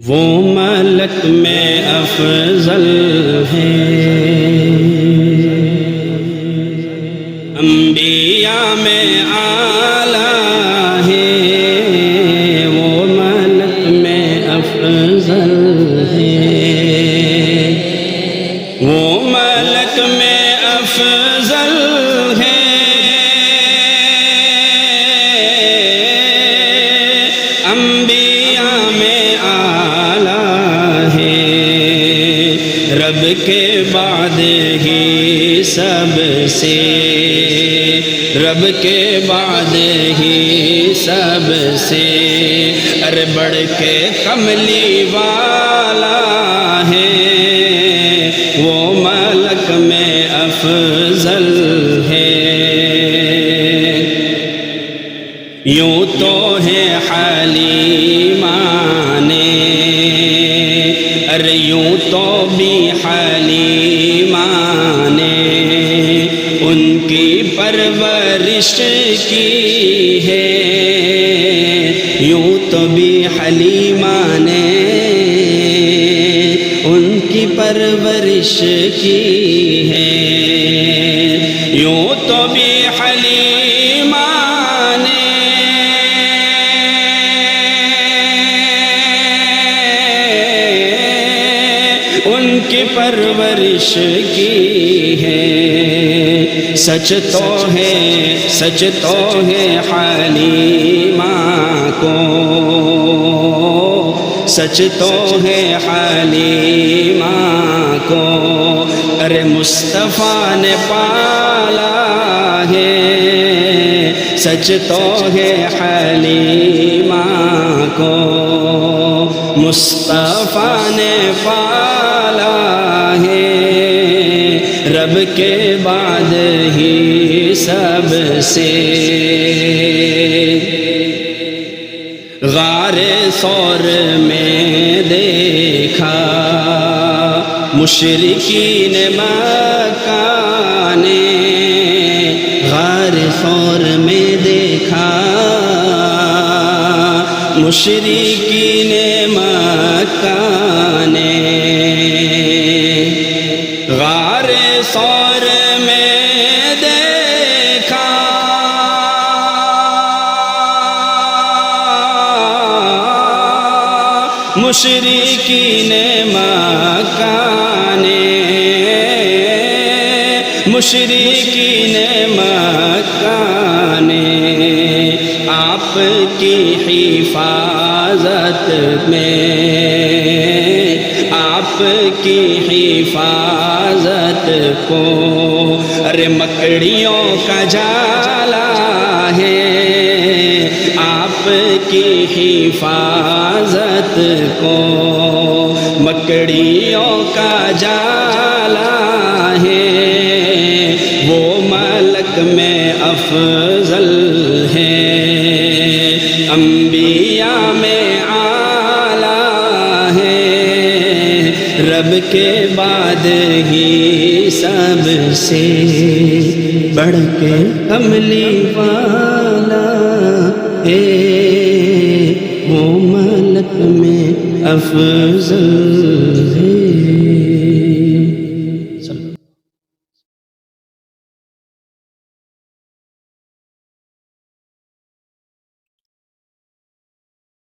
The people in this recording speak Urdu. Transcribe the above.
وہ ملک میں افضل ہے، انبیاء میں اعلیٰ ہے، وہ ملک میں افضل ہے، وہ ملک میں افضل ہے، انبیاء میں اعلیٰ ہے، رب کے بعد ہی سب سے، رب کے بعد ہی سب سے، ارے بڑھ کے کملی والا ہے، وہ ملک میں افضل ہے۔ یوں تو ہے حلیمان، ارے یوں تو بھی حلیمان، ان کی پرورش کی ہے، یوں تو بھی حلیمان، ان کی پرورش کی ہے، یوں تو بھی حلیمان، ان کی پرورش کی ہے۔ سچ تو ہے، سچ تو ہے حلیمہ کو، سچ تو ہے حلیمہ کو، ارے مصطفیٰ نے پالا ہے، سچ تو ہے حلیمہ کو، مصطفیٰ نے پالا ہے، رب کے بعد ہی سب سے۔ غار ثور میں دیکھا مشرکین مکہ نے، غار ثور میں دیکھا مشرکین مکہ نے، غار ثور میں دیکھا مشرکین مکہ نے، مشرکین مکہ نے، آپ کی حفاظت میں، آپ کی حفاظت کو، ارے مکڑیوں کا جالا ہے، آپ کی حفاظت کو، مکڑیوں کا جالا ہے، وہ ملک میں افضل ہے، انبیاء میں اعلیٰ ہے، رب کے بعد ہی سب سے، بڑھ کے کملی والا ہے، وہ ملک میں افضل ہے۔